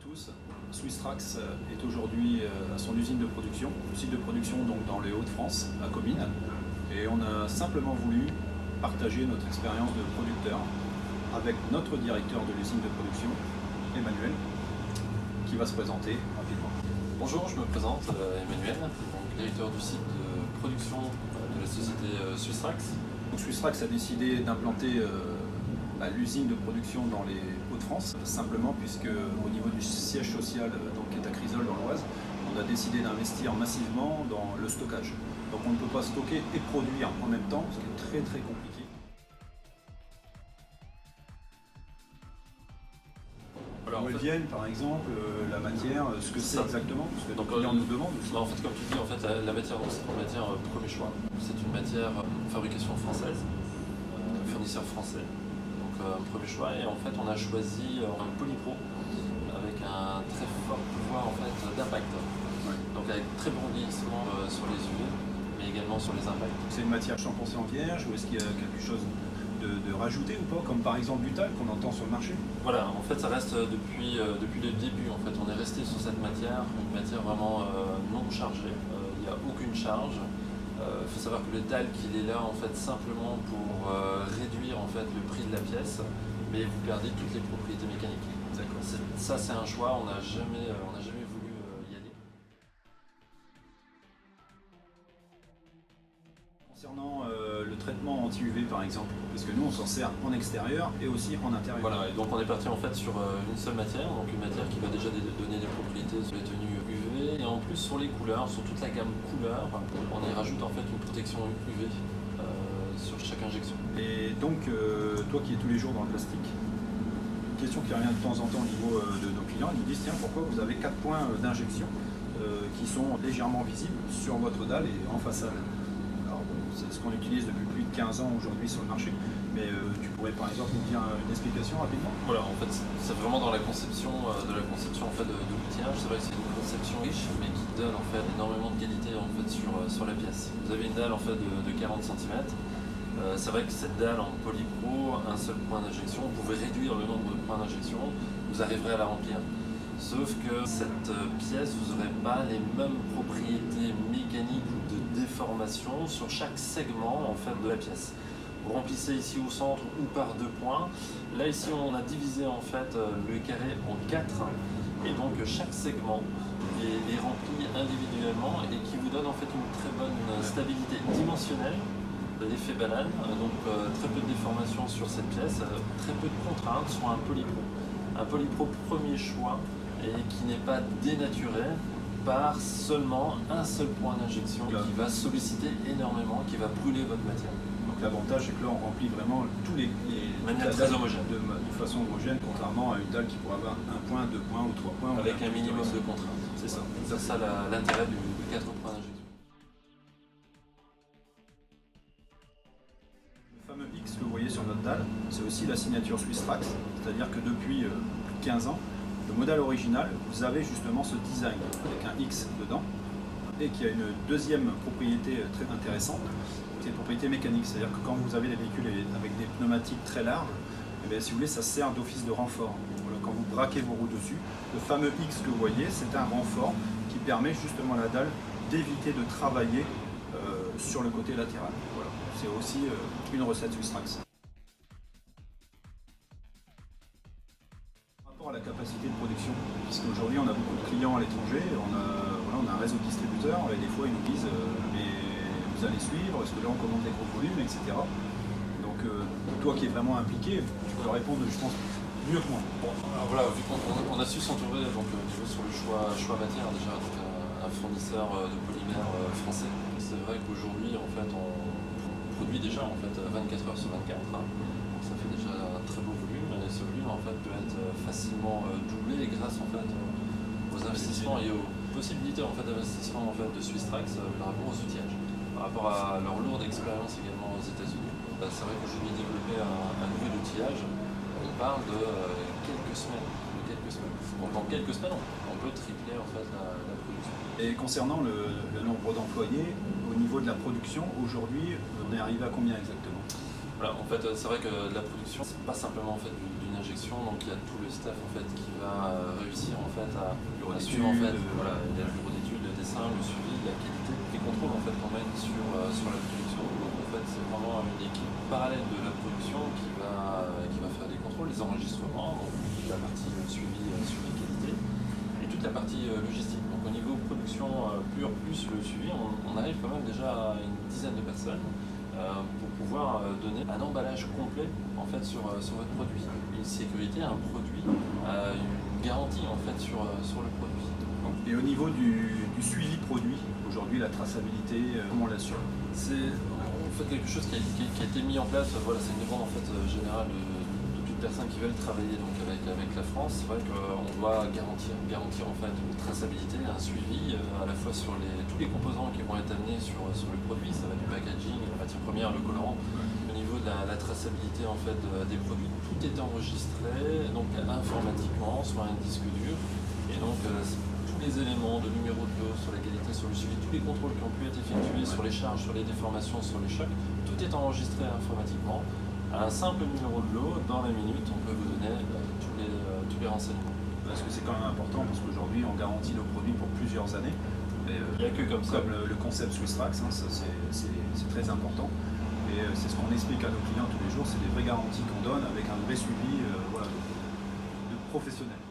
tous. Swisstrax est aujourd'hui à son usine de production, le site de production donc dans les Hauts-de-France, à Comines. Et on a simplement voulu partager notre expérience de producteur avec notre directeur de l'usine de production, Emmanuel, qui va se présenter rapidement. Bonjour, je me présente, Emmanuel, donc directeur du site de production de la société Swisstrax. Swisstrax a décidé d'implanter l'usine de production dans les Hauts-de-France, simplement puisque au niveau du siège social donc, qui est à Crisol dans l'Oise, on a décidé d'investir massivement dans le stockage. Donc on ne peut pas stocker et produire en même temps, ce qui est très très compliqué. Alors, Vienne, par exemple, la matière, ce que c'est exactement, parce que donc, les clients nous demandent aussi. En fait, comme tu dis, en fait, la matière, c'est une matière premier choix. C'est une matière fabrication française, fournisseur français. Donc premier choix. Et en fait, on a choisi un Polypro avec un très fort pouvoir en fait, d'impact. Ouais. Donc avec très bon vieillissement sur les UV, mais également sur les impacts. C'est une matière 100% vierge ou est-ce qu'il y a quelque chose de rajouté ou pas, comme par exemple du talc qu'on entend sur le marché? Voilà, en fait ça reste depuis le début, en fait on est resté sur cette matière, une matière vraiment non chargée, il n'y a aucune charge. Il faut savoir que le talc il est là en fait simplement pour réduire en fait le prix de la pièce, mais vous perdez toutes les propriétés mécaniques. D'accord. Ça c'est un choix, on n'a jamais voulu y aller. Concernant le traitement anti-UV par exemple, parce que nous on s'en sert en extérieur et aussi en intérieur. Voilà, et donc on est parti en fait sur une seule matière, donc une matière qui va déjà donner des propriétés sur les tenues UV et en plus sur les couleurs, sur toute la gamme couleurs, on y rajoute en fait une protection UV sur chaque injection. Et donc toi qui es tous les jours dans le plastique, une question qui revient de temps en temps au niveau de nos clients, ils nous disent tiens pourquoi vous avez 4 points d'injection qui sont légèrement visibles sur votre dalle et en façade. C'est ce qu'on utilise depuis plus de 15 ans aujourd'hui sur le marché, mais tu pourrais par exemple nous dire une explication rapidement? Voilà, en fait c'est vraiment dans la conception en fait, de l'outillage. C'est vrai que c'est une conception riche, mais qui donne en fait énormément de qualité en fait, sur la pièce. Vous avez une dalle en fait, de 40 cm. C'est vrai que cette dalle en Polypro, un seul point d'injection, vous pouvez réduire le nombre de points d'injection, vous arriverez à la remplir. Sauf que cette pièce, vous n'aurez pas les mêmes propriétés mécaniques ou de déformation sur chaque segment en fait, de la pièce. Vous remplissez ici au centre ou par 2 points. Là ici on a divisé en fait le carré en 4 et donc chaque segment est rempli individuellement et qui vous donne en fait une très bonne stabilité dimensionnelle. L'effet banane, donc très peu de déformation sur cette pièce, très peu de contraintes sur un Polypro. Un Polypro premier choix et qui n'est pas dénaturé par seulement un seul point d'injection qui va solliciter énormément, qui va brûler votre matière. Donc l'avantage c'est que là on remplit vraiment tous les de manière très homogène. De façon homogène, contrairement à une dalle qui pourrait avoir 1 point, 2 points ou 3 points. Avec un minimum de contraintes. C'est ça. C'est ça l'intérêt du 4 points d'injection. Le fameux X que vous voyez sur notre dalle, c'est aussi la signature Swisstrax, c'est-à-dire que depuis plus de 15 ans, le modèle original, vous avez justement ce design avec un X dedans et qui a une deuxième propriété très intéressante, c'est une propriété mécanique, c'est-à-dire que quand vous avez des véhicules avec des pneumatiques très larges, eh bien, si vous voulez, ça sert d'office de renfort. Voilà, quand vous braquez vos roues dessus, le fameux X que vous voyez, c'est un renfort qui permet justement à la dalle d'éviter de travailler sur le côté latéral. Voilà. C'est aussi une recette Swisstrax. Par rapport à la capacité de production, puisqu'aujourd'hui on a beaucoup de clients à l'étranger, on a un réseau de distributeurs et des fois ils nous disent mais vous allez suivre, est-ce que là on commande des gros volumes, etc. Donc toi qui es vraiment impliqué, tu peux répondre je pense mieux que moi. Bon, alors voilà, vu qu'on a su s'entourer donc sur le choix matière déjà avec un fournisseur de polymères français. C'est vrai qu'aujourd'hui en fait on produit déjà en fait 24 heures sur 24. Donc ça fait déjà un très beau volume et ce volume en fait peut être facilement doublé grâce en fait aux investissements et aux possibilités en fait d'investissement en fait de Swisstrax par rapport aux outillages, par rapport à leur lourde expérience également aux États-Unis. C'est vrai qu'aujourd'hui développer un nouvel outillage, on parle de quelques semaines. Donc en quelques semaines on peut tripler en fait la production. Et concernant le nombre d'employés, au niveau de la production, aujourd'hui, on est arrivé à combien exactement? Voilà, en fait, c'est vrai que la production, c'est pas simplement en fait d'une injection, donc il y a tout le staff en fait qui va réussir en fait à suivre en fait, voilà, il y a le bureau d'études, le dessin, le suivi, la qualité, les contrôles en fait qu'on mène sur la production. Donc en fait, c'est vraiment une équipe parallèle de la production qui va faire des contrôles, les enregistrements, donc toute la partie suivi qualité et toute la partie logistique. Donc au niveau production pure plus le suivi, on arrive quand même déjà à une dizaine de personnes. Pour pouvoir donner un emballage complet en fait sur votre produit, une sécurité, un produit, une garantie en fait sur le produit. Et au niveau du suivi produit, aujourd'hui la traçabilité, comment on l'assure? C'est en fait quelque chose qui a été mis en place. Voilà, c'est une demande en fait générale de toute personne qui veulent travailler donc avec la France. C'est vrai qu'on doit garantir en fait une traçabilité, un suivi à la fois sur tous les composants qui vont être amenés sur le produit. Ça va du packaging, la matière première, le colorant. Au niveau de la traçabilité en fait des produits, tout est enregistré donc informatiquement sur un disque dur et donc tous les éléments de numéro de lot sur la qualité, sur le suivi, tous les contrôles qui ont pu être effectués sur les charges, sur les déformations, sur les chocs, tout est enregistré informatiquement. À un simple numéro de lot, dans la minute, on peut vous donner tous les renseignements. Parce que c'est quand même important, parce qu'aujourd'hui on garantit nos produits pour plusieurs années. Il n'y a que comme ça. Comme le concept SwissTrax, c'est très important. Et c'est ce qu'on explique à nos clients tous les jours, c'est des vraies garanties qu'on donne avec un vrai suivi de professionnels.